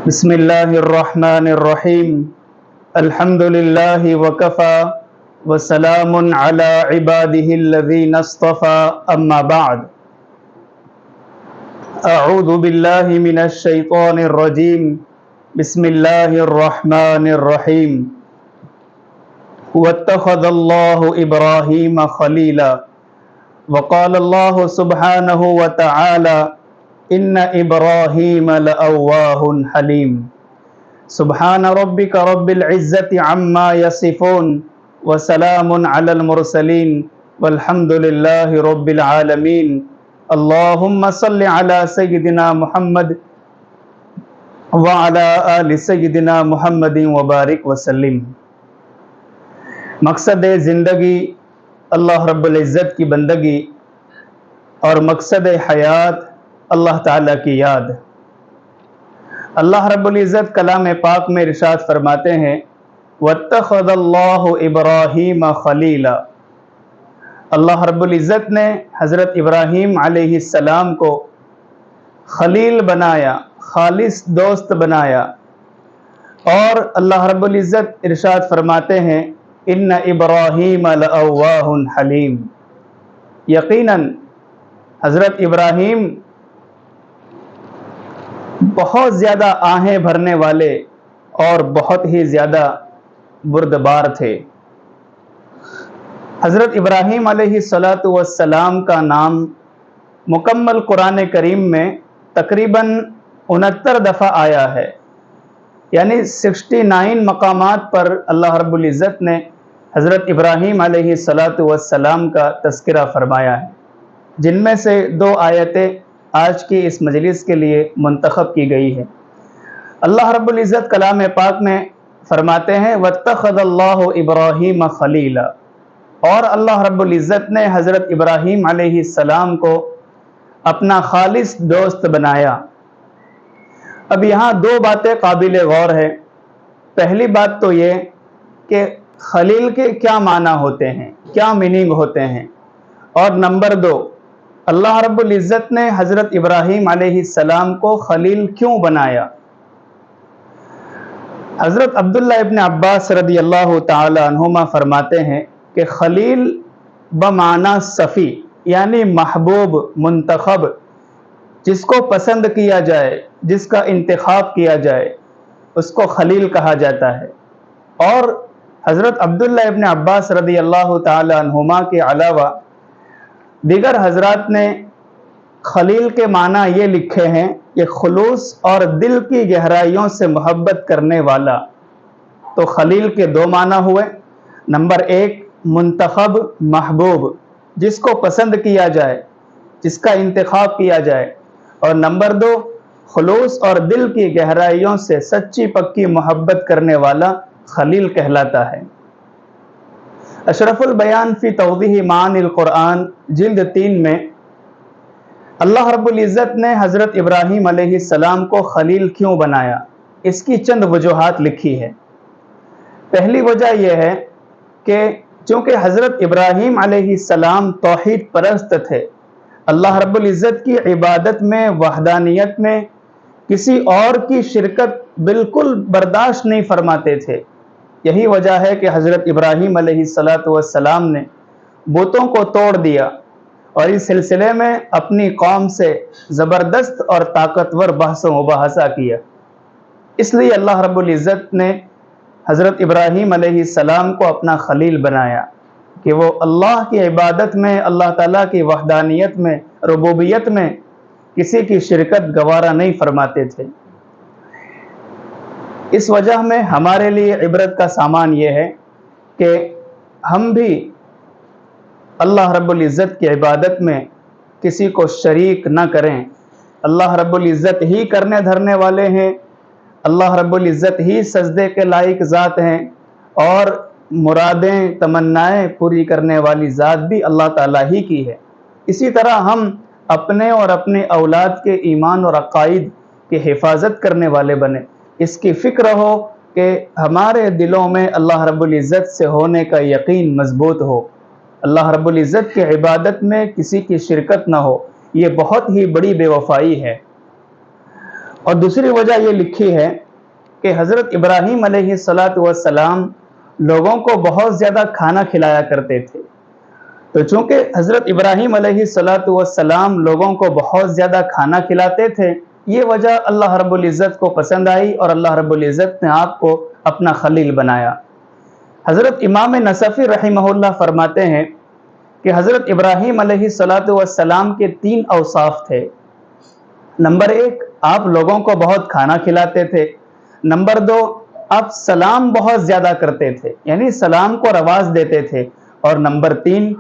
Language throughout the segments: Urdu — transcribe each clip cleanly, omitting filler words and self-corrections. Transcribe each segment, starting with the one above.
بسم الله الرحمن الرحيم. الحمد لله وكفى وسلام على عباده الذين اصطفى. أما بعد، أعوذ بالله من الشيطان الرجيم. بسم الله الرحمن الرحيم. واتخذ الله إبراهيم خليلا. وقال الله سبحانه وتعالى: إن إبراهيم لأواه حليم. سبحان ربك رب العزة عما يصفون وسلام على المرسلين والحمد لله رب العالمين. اللهم صل على سيدنا محمد وعلى آل سيدنا محمد وبارك وسلم. مقصد زندگی اللہ رب العزت کی بندگی اور مقصد حیات اللہ تعالیٰ کی یاد. اللہ رب العزت کلام پاک میں ارشاد فرماتے ہیں: واتخذ اللہ ابراہیم خلیلا. اللہ رب العزت نے حضرت ابراہیم علیہ السلام کو خلیل بنایا، خالص دوست بنایا. اور اللہ رب العزت ارشاد فرماتے ہیں: ان ابراہیم لأواہ حلیم. یقیناً حضرت ابراہیم بہت زیادہ آہیں بھرنے والے اور بہت ہی زیادہ بردبار تھے. حضرت ابراہیم علیہ السلام کا نام مکمل قرآن کریم میں تقریباً 69 دفعہ آیا ہے، یعنی 69 مقامات پر اللہ رب العزت نے حضرت ابراہیم علیہ السلام کا تذکرہ فرمایا ہے، جن میں سے 2 آیتیں آج کی اس مجلس کے لیے منتخب کی گئی ہے. اللہ رب العزت کلام پاک میں فرماتے ہیں: واتخذ اللہ ابراہیم خلیلا. اور اللہ رب العزت نے حضرت ابراہیم علیہ السلام کو اپنا خالص دوست بنایا. اب یہاں 2 باتیں قابل غور ہیں. پہلی بات تو یہ کہ خلیل کے کیا معنی ہوتے ہیں، کیا میننگ ہوتے ہیں، اور نمبر 2، اللہ رب العزت نے حضرت ابراہیم علیہ السلام کو خلیل کیوں بنایا. حضرت عبداللہ ابن عباس رضی اللہ تعالی عنہما فرماتے ہیں کہ خلیل بمعنی صفی، یعنی محبوب، منتخب، جس کو پسند کیا جائے، جس کا انتخاب کیا جائے، اس کو خلیل کہا جاتا ہے. اور حضرت عبداللہ ابن عباس رضی اللہ تعالی عنہما کے علاوہ دیگر حضرات نے خلیل کے معنی یہ لکھے ہیں کہ خلوص اور دل کی گہرائیوں سے محبت کرنے والا. تو خلیل کے 2 معنی ہوئے: نمبر 1 منتخب، محبوب، جس کو پسند کیا جائے، جس کا انتخاب کیا جائے، اور نمبر 2 خلوص اور دل کی گہرائیوں سے سچی پکی محبت کرنے والا خلیل کہلاتا ہے. اشرف البیان فی توضیح معانی القرآن جلد 3 میں اللہ رب العزت نے حضرت ابراہیم علیہ السلام کو خلیل کیوں بنایا، اس کی چند وجوہات لکھی ہے. پہلی وجہ یہ ہے کہ چونکہ حضرت ابراہیم علیہ السلام توحید پرست تھے، اللہ رب العزت کی عبادت میں، وحدانیت میں کسی اور کی شرکت بالکل برداشت نہیں فرماتے تھے. یہی وجہ ہے کہ حضرت ابراہیم علیہ السلام نے بتوں کو توڑ دیا اور اس سلسلے میں اپنی قوم سے زبردست اور طاقتور بحث و مباحثہ کیا. اس لیے اللہ رب العزت نے حضرت ابراہیم علیہ السلام کو اپنا خلیل بنایا کہ وہ اللہ کی عبادت میں، اللہ تعالیٰ کی وحدانیت میں، ربوبیت میں کسی کی شرکت گوارا نہیں فرماتے تھے. اس وجہ میں ہمارے لیے عبرت کا سامان یہ ہے کہ ہم بھی اللہ رب العزت کی عبادت میں کسی کو شریک نہ کریں. اللہ رب العزت ہی کرنے دھرنے والے ہیں، اللہ رب العزت ہی سجدے کے لائق ذات ہیں، اور مرادیں، تمنائیں پوری کرنے والی ذات بھی اللہ تعالیٰ ہی کی ہے. اسی طرح ہم اپنے اور اپنے اولاد کے ایمان اور عقائد کی حفاظت کرنے والے بنے. اس کی فکر ہو کہ ہمارے دلوں میں اللہ رب العزت سے ہونے کا یقین مضبوط ہو، اللہ رب العزت کی عبادت میں کسی کی شرکت نہ ہو. یہ بہت ہی بڑی بے وفائی ہے. اور دوسری وجہ یہ لکھی ہے کہ حضرت ابراہیم علیہ السلام لوگوں کو بہت زیادہ کھانا کھلایا کرتے تھے، تو چونکہ حضرت ابراہیم علیہ السلام لوگوں کو بہت زیادہ کھانا کھلاتے تھے، یہ وجہ اللہ رب العزت کو پسند آئی اور اللہ رب العزت نے آپ کو اپنا خلیل بنایا۔ حضرت امام نصفی رحمہ اللہ فرماتے ہیں کہ حضرت ابراہیم علیہ السلام کے 3 اوصاف تھے۔ نمبر 1، آپ لوگوں کو بہت کھانا کھلاتے تھے۔ نمبر 2، آپ سلام بہت زیادہ کرتے تھے، یعنی سلام کو رواج دیتے تھے۔ اور نمبر 3،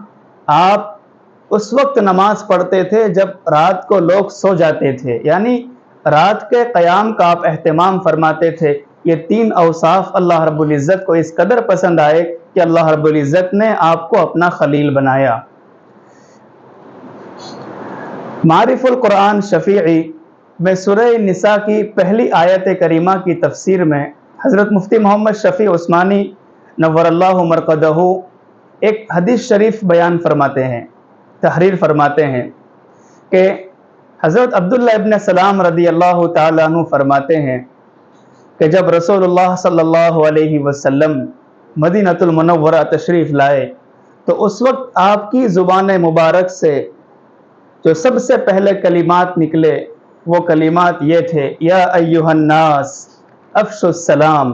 آپ اس وقت نماز پڑھتے تھے جب رات کو لوگ سو جاتے تھے، یعنی رات کے قیام کا آپ اہتمام فرماتے تھے۔ یہ 3 اوصاف اللہ رب العزت کو اس قدر پسند آئے کہ اللہ رب العزت نے آپ کو اپنا خلیل بنایا۔ معارف القرآن شفیعی میں سورہ نساء کی پہلی آیت کریمہ کی تفسیر میں حضرت مفتی محمد شفیع عثمانی نور اللہ مرقدہ ایک حدیث شریف بیان فرماتے ہیں، تحریر فرماتے ہیں کہ حضرت عبداللہ ابن سلام رضی اللہ تعالیٰ عنہ فرماتے ہیں کہ جب رسول اللہ صلی اللہ علیہ وسلم مدینہ المنورہ تشریف لائے تو اس وقت آپ کی زبان مبارک سے جو سب سے پہلے کلمات نکلے وہ کلمات یہ تھے: یا ایہا الناس افشوا السلام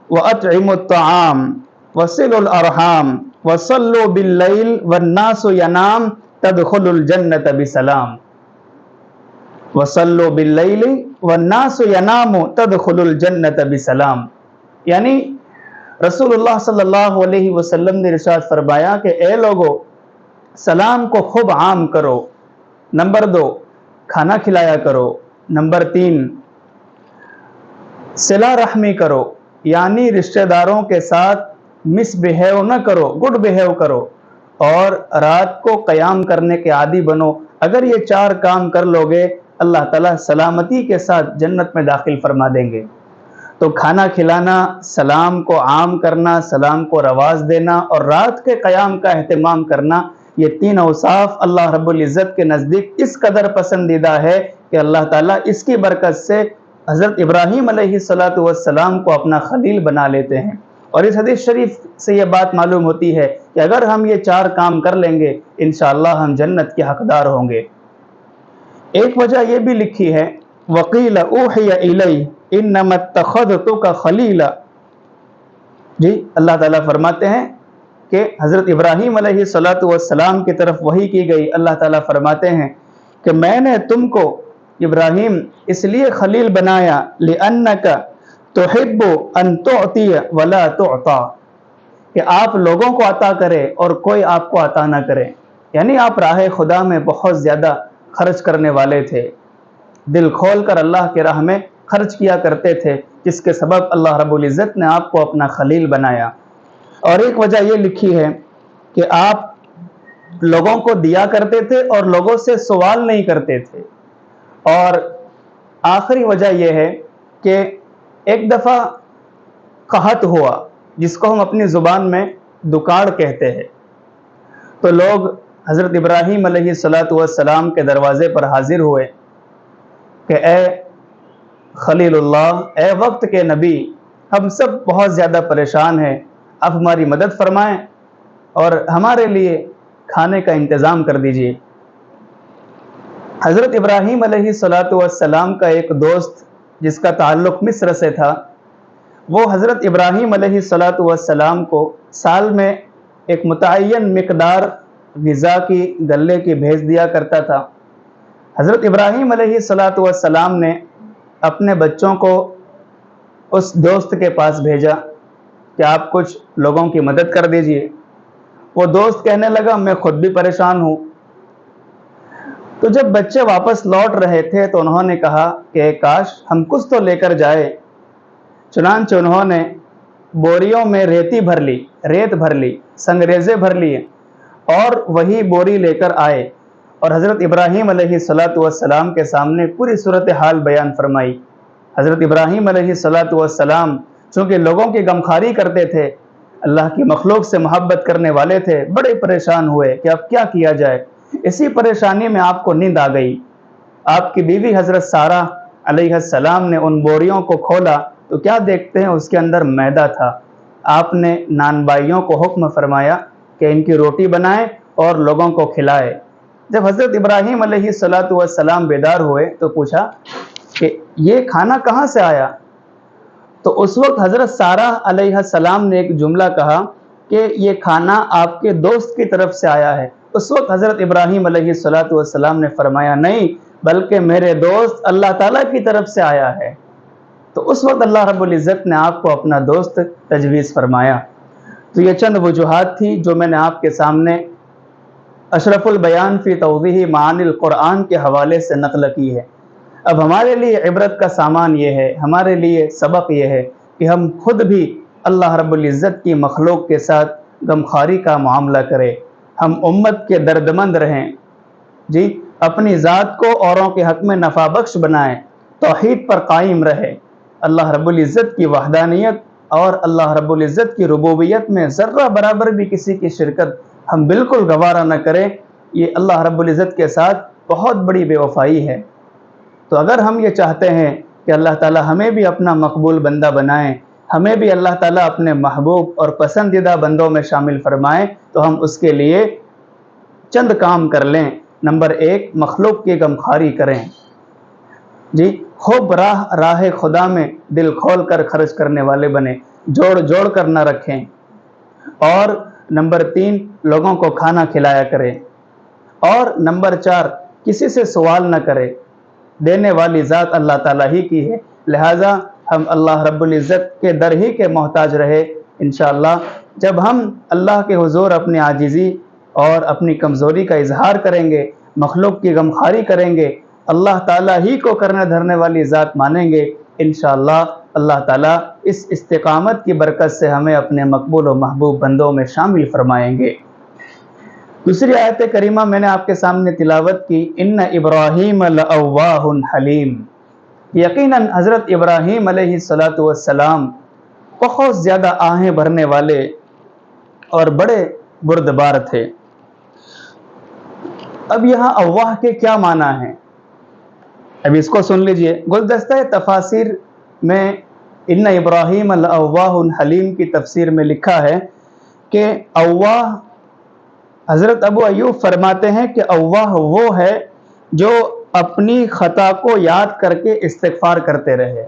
واطعموا الطعام وصلوا الارحام وصلوا باللیل والناس ینام تدخلوا الجنة بسلام۔ وصلوا باللیل والناس ینام تدخلوا الجنة بسلام، یعنی رسول اللہ صلی اللہ علیہ وسلم نے ارشاد فرمایا کہ اے لوگو، سلام کو خوب عام کرو۔ نمبر 2، کھانا کھلایا کرو۔ نمبر 3، صلہ رحمی کرو، یعنی رشتہ داروں کے ساتھ مس بہیو نہ کرو، گڈ بہیو کرو، اور رات کو قیام کرنے کے عادی بنو۔ اگر یہ 4 کام کر لوگے اللہ تعالیٰ سلامتی کے ساتھ جنت میں داخل فرما دیں گے۔ تو کھانا کھلانا، سلام کو عام کرنا، سلام کو رواج دینا اور رات کے قیام کا اہتمام کرنا، یہ 3 اوصاف اللہ رب العزت کے نزدیک اس قدر پسندیدہ ہے کہ اللہ تعالیٰ اس کی برکت سے حضرت ابراہیم علیہ السلام کو اپنا خلیل بنا لیتے ہیں۔ اور اس حدیث شریف سے یہ بات معلوم ہوتی ہے کہ اگر ہم یہ 4 کام کر لیں گے انشاءاللہ ہم جنت کے حقدار ہوں گے۔ ایک وجہ یہ بھی لکھی ہے: وَقِيلَ أُوحِيَ إِلَيْهِ إِنَّمَا اتَّخَذْتُكَ خَلِيلًا۔ جی اللہ تعالیٰ فرماتے ہیں کہ حضرت ابراہیم علیہ السلام کی طرف وحی کی گئی۔ اللہ تعالیٰ فرماتے ہیں کہ میں نے تم کو ابراہیم اس لیے خلیل بنایا لِأَنَّكَ تُحِبُّ أَن تُعْطِيَ وَلَا تُعْطَى، کہ آپ لوگوں کو عطا کرے اور کوئی آپ کو عطا نہ کرے، یعنی آپ راہ خدا میں بہت زیادہ خرچ کرنے والے تھے، دل کھول کر اللہ کی راہ میں خرچ کیا کرتے تھے، جس کے سبب اللہ رب العزت نے آپ کو اپنا خلیل بنایا۔ اور ایک وجہ یہ لکھی ہے کہ آپ لوگوں کو دیا کرتے تھے اور لوگوں سے سوال نہیں کرتے تھے۔ اور آخری وجہ یہ ہے کہ ایک دفعہ قحط ہوا، جس کو ہم اپنی زبان میں دکاڑ کہتے ہیں، تو لوگ حضرت ابراہیم علیہ السلام کے دروازے پر حاضر ہوئے کہ اے خلیل اللہ، اے وقت کے نبی، ہم سب بہت زیادہ پریشان ہیں، آپ ہماری مدد فرمائیں اور ہمارے لیے کھانے کا انتظام کر دیجئے۔ حضرت ابراہیم علیہ السلام کا ایک دوست جس کا تعلق مصر سے تھا، وہ حضرت ابراہیم علیہ السلام کو سال میں ایک متعین مقدار غذا کی، غلے کی بھیج دیا کرتا تھا۔ حضرت ابراہیم علیہ السلام نے اپنے بچوں کو اس دوست کے پاس بھیجا کہ آپ کچھ لوگوں کی مدد کر دیجئے۔ وہ دوست کہنے لگا میں خود بھی پریشان ہوں۔ تو جب بچے واپس لوٹ رہے تھے تو انہوں نے کہا کہ کاش ہم کچھ تو لے کر جائے۔ چنانچہ انہوں نے بوریوں میں ریت بھر لی، سنگریزے بھر لیے اور وہی بوری لے کر آئے اور حضرت ابراہیم علیہ السلام کے سامنے پوری صورتحال بیان فرمائی۔ حضرت ابراہیم علیہ السلام چونکہ لوگوں کی غمخواری کرتے تھے، اللہ کی مخلوق سے محبت کرنے والے تھے، بڑے پریشان ہوئے کہ اب کیا کیا جائے۔ اسی پریشانی میں آپ کو نیند آ گئی۔ آپ کی بیوی حضرت سارہ علیہ السلام نے ان بوریوں کو کھولا تو کیا دیکھتے ہیں؟ اس کے اندر میدا تھا۔ آپ نے نان بھائیوں کو حکم فرمایا کہ ان کی روٹی بنائیں اور لوگوں کو کھلائے۔ جب حضرت ابراہیم علیہ السلام بیدار ہوئے تو پوچھا کہ یہ کھانا کہاں سے آیا؟ تو اس وقت حضرت سارہ علیہ السلام نے ایک جملہ کہا کہ یہ کھانا آپ کے دوست کی طرف سے آیا ہے۔ اس وقت حضرت ابراہیم علیہ السلام نے فرمایا نہیں، بلکہ میرے دوست اللہ تعالیٰ کی طرف سے آیا ہے۔ تو اس وقت اللہ رب العزت نے آپ کو اپنا دوست تجویز فرمایا۔ تو یہ چند وجوہات تھی جو میں نے آپ کے سامنے اشرف البیان فی توضیح معانی القرآن کے حوالے سے نقل کی ہے۔ اب ہمارے لیے عبرت کا سامان یہ ہے، ہمارے لیے سبق یہ ہے کہ ہم خود بھی اللہ رب العزت کی مخلوق کے ساتھ غمخواری کا معاملہ کریں، ہم امت کے دردمند رہیں، جی اپنی ذات کو اوروں کے حق میں نفع بخش بنائیں، توحید پر قائم رہے، اللہ رب العزت کی وحدانیت اور اللہ رب العزت کی ربوبیت میں ذرہ برابر بھی کسی کی شرکت ہم بالکل گوارا نہ کریں۔ یہ اللہ رب العزت کے ساتھ بہت بڑی بے وفائی ہے۔ تو اگر ہم یہ چاہتے ہیں کہ اللہ تعالیٰ ہمیں بھی اپنا مقبول بندہ بنائیں، ہمیں بھی اللہ تعالیٰ اپنے محبوب اور پسندیدہ بندوں میں شامل فرمائیں، تو ہم اس کے لیے چند کام کر لیں۔ نمبر 1، مخلوق کی غمخواری کریں، جی خوب راہ خدا میں دل کھول کر خرچ کرنے والے بنیں، جوڑ جوڑ کر نہ رکھیں۔ اور نمبر 3، لوگوں کو کھانا کھلایا کریں۔ اور نمبر 4، کسی سے سوال نہ کرے، دینے والی ذات اللہ تعالیٰ ہی کی ہے، لہٰذا ہم اللہ رب العزت کے در ہی کے محتاج رہے۔ انشاءاللہ جب ہم اللہ کے حضور اپنی عاجزی اور اپنی کمزوری کا اظہار کریں گے، مخلوق کی غمخواری کریں گے، اللہ تعالیٰ ہی کو کرنے دھرنے والی ذات مانیں گے، انشاءاللہ اللہ تعالیٰ اس استقامت کی برکت سے ہمیں اپنے مقبول و محبوب بندوں میں شامل فرمائیں گے۔ دوسری آیت کریمہ میں نے آپ کے سامنے تلاوت کی، ان ابراہیم لأواہ حلیم۔ یقیناً حضرت ابراہیم علیہ السلام بہت زیادہ آہیں بھرنے والے اور بڑے بردبار تھے۔ اب یہاں اواہ کے کیا معنی ہیں؟ اب اس کو سن لیجئے۔ گلدستہ تفاسیر میں ان ابراہیم لأواہ حلیم کی تفسیر میں لکھا ہے کہ اواہ، حضرت ابو ایوب فرماتے ہیں کہ اواہ وہ ہے جو اپنی خطا کو یاد کر کے استغفار کرتے رہے،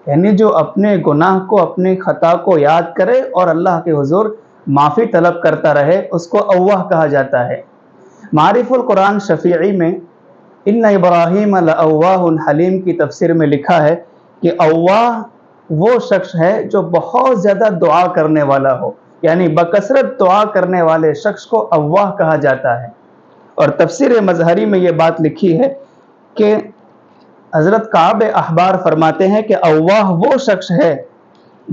یعنی جو اپنے گناہ کو، اپنی خطا کو یاد کرے اور اللہ کے حضور معافی طلب کرتا رہے، اس کو اواہ کہا جاتا ہے۔ معارف القرآن شفیعی میں ان ابراہیم لأواہ حلیم کی تفسیر میں لکھا ہے کہ اواہ وہ شخص ہے جو بہت زیادہ دعا کرنے والا ہو، یعنی بکثرت دعا کرنے والے شخص کو اواہ کہا جاتا ہے۔ اور تفسیر مظہری میں یہ بات لکھی ہے کہ حضرت کعب احبار فرماتے ہیں کہ اواہ وہ شخص ہے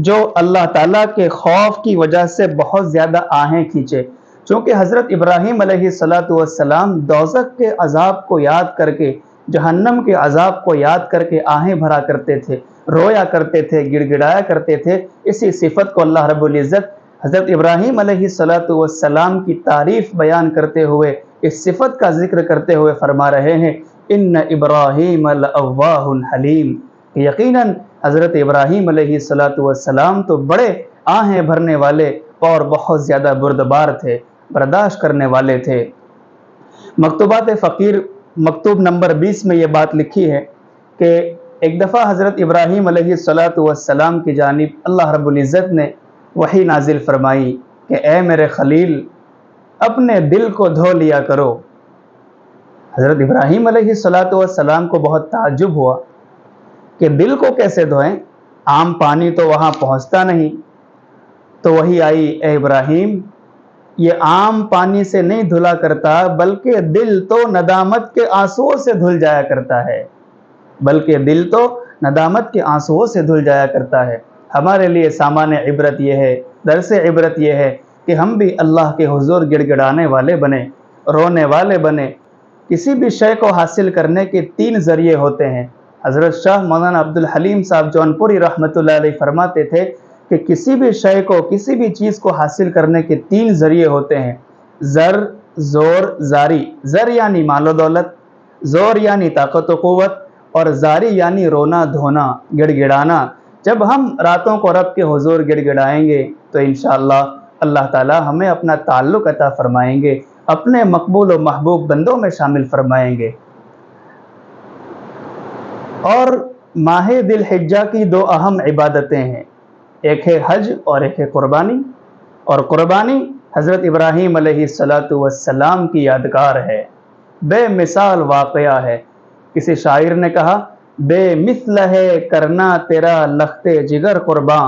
جو اللہ تعالیٰ کے خوف کی وجہ سے بہت زیادہ آہیں کھینچے، چونکہ حضرت ابراہیم علیہ السلام دوزخ کے عذاب کو یاد کر کے، جہنم کے عذاب کو یاد کر کے آہیں بھرا کرتے تھے، رویا کرتے تھے، گڑ گڑایا کرتے تھے۔ اسی صفت کو اللہ رب العزت حضرت ابراہیم علیہ السلام کی تعریف بیان کرتے ہوئے، اس صفت کا ذکر کرتے ہوئے فرما رہے ہیں ان ابراہیم لأواہ حلیم، کہ یقیناً حضرت ابراہیم علیہ السلام تو بڑے آہیں بھرنے والے اور بہت زیادہ بردبار تھے، برداشت کرنے والے تھے۔ مکتوبات فقیر مکتوب نمبر 20 میں یہ بات لکھی ہے کہ ایک دفعہ حضرت ابراہیم علیہ السلام کی جانب اللہ رب العزت نے وحی نازل فرمائی کہ اے میرے خلیل، اپنے دل کو دھو لیا کرو۔ حضرت ابراہیم علیہ السلام کو بہت تعجب ہوا کہ دل کو کیسے دھوئیں، عام پانی تو وہاں پہنچتا نہیں۔ تو وہی آئی، اے ابراہیم، یہ عام پانی سے نہیں دھلا کرتا، بلکہ دل تو ندامت کے آنسوؤں سے دھل جایا کرتا ہے، بلکہ دل تو ندامت کے آنسوؤں سے دھل جایا کرتا ہے۔ ہمارے لیے سامان عبرت یہ ہے، درس عبرت یہ ہے کہ ہم بھی اللہ کے حضور گڑ گڑانے والے بنیں، رونے والے بنیں۔ کسی بھی شے کو حاصل کرنے کے 3 ذریعے ہوتے ہیں۔ حضرت شاہ مولانا عبدالحلیم صاحب جونپوری رحمۃ اللہ علیہ فرماتے تھے کہ کسی بھی شے کو، کسی بھی چیز کو حاصل کرنے کے 3 ذریعے ہوتے ہیں: زر، زور، زاری۔ زر یعنی مال و دولت، زور یعنی طاقت و قوت، اور زاری یعنی رونا دھونا، گڑ گڑانا، جب ہم راتوں کو رب کے حضور گڑ گڑائیں گے تو انشاءاللہ اللہ تعالی ہمیں اپنا تعلق عطا فرمائیں گے، اپنے مقبول و محبوب بندوں میں شامل فرمائیں گے۔ اور ماہ ذی الحجہ کی دو اہم عبادتیں ہیں، ایک ہے حج اور ایک ہے قربانی۔ اور قربانی حضرت ابراہیم علیہ السلام کی یادگار ہے، بے مثال واقعہ ہے۔ کسی شاعر نے کہا، بے مثل ہے کرنا تیرا لخت جگر قرباں،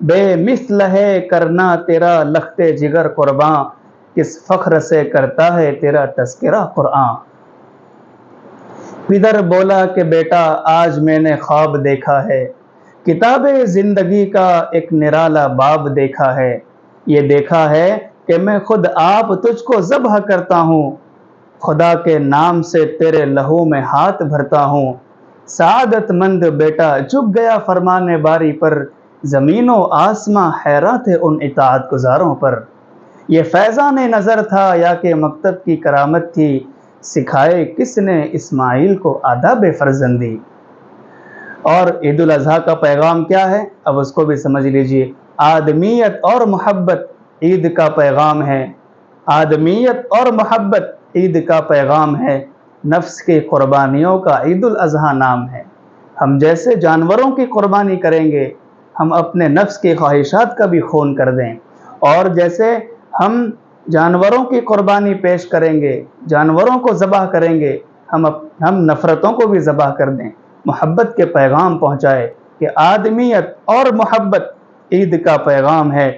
بے مثل ہے کرنا تیرا لخت جگر قرباں، کس فخر سے کرتا ہے تیرا تذکرہ قرآن۔ پدر بولا کہ بیٹا آج میں نے خواب دیکھا ہے، کتاب زندگی کا ایک نرالا باب دیکھا ہے، یہ دیکھا ہے کہ میں خود آپ تجھ کو ذبح کرتا ہوں، خدا کے نام سے تیرے لہو میں ہاتھ بھرتا ہوں۔ سعادت مند بیٹا جھک گیا فرمان باری پر، زمین و آسماں حیران تھے ان اطاعت گزاروں پر۔ یہ فیضان نظر تھا یا کہ مکتب کی کرامت تھی، سکھائے کس نے اسماعیل کو آداب فرزندی۔ اور عید الاضحیٰ کا پیغام کیا ہے، اب اس کو بھی سمجھ لیجئے۔ آدمیت اور محبت عید کا پیغام ہے، آدمیت اور محبت عید کا پیغام ہے، نفس کی قربانیوں کا عید الاضحیٰ نام ہے۔ ہم جیسے جانوروں کی قربانی کریں گے، ہم اپنے نفس کی خواہشات کا بھی خون کر دیں، اور جیسے ہم جانوروں کی قربانی پیش کریں گے، جانوروں کو ذبح کریں گے، ہم نفرتوں کو بھی ذبح کر دیں، محبت کے پیغام پہنچائے کہ آدمیت اور محبت عید کا پیغام ہے،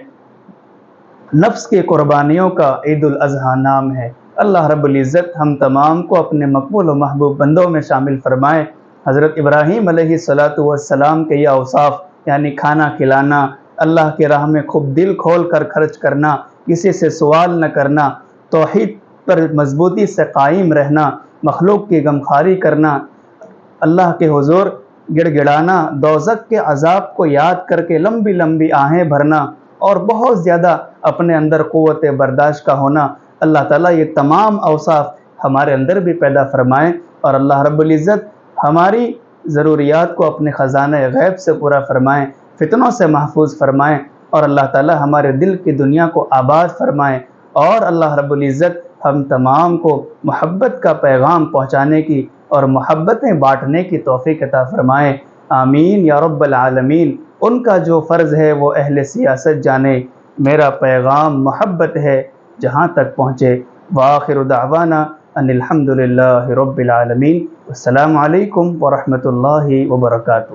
نفس کی قربانیوں کا عید الاضحیٰ نام ہے۔ اللہ رب العزت ہم تمام کو اپنے مقبول و محبوب بندوں میں شامل فرمائے۔ حضرت ابراہیم علیہ السلام کے یہ اوصاف یعنی کھانا کھلانا، اللہ کی راہ میں خوب دل کھول کر خرچ کرنا، کسی سے سوال نہ کرنا، توحید پر مضبوطی سے قائم رہنا، مخلوق کی غمخواری کرنا، اللہ کے حضور گڑ گڑانا، دوزخ کے عذاب کو یاد کر کے لمبی لمبی آہیں بھرنا، اور بہت زیادہ اپنے اندر قوت برداشت کا ہونا، اللہ تعالیٰ یہ تمام اوصاف ہمارے اندر بھی پیدا فرمائیں، اور اللہ رب العزت ہماری ضروریات کو اپنے خزانہ غیب سے پورا فرمائیں، فتنوں سے محفوظ فرمائیں، اور اللہ تعالیٰ ہمارے دل کی دنیا کو آباد فرمائیں، اور اللہ رب العزت ہم تمام کو محبت کا پیغام پہنچانے کی اور محبتیں بانٹنے کی توفیق عطا فرمائیں۔ آمین یا رب العالمین۔ ان کا جو فرض ہے وہ اہل سیاست جانے، میرا پیغام محبت ہے جہاں تک پہنچے۔ وآخر دعوانا ان الحمدللہ رب العالمین۔ السلام علیکم ورحمۃ اللہ وبرکاتہ۔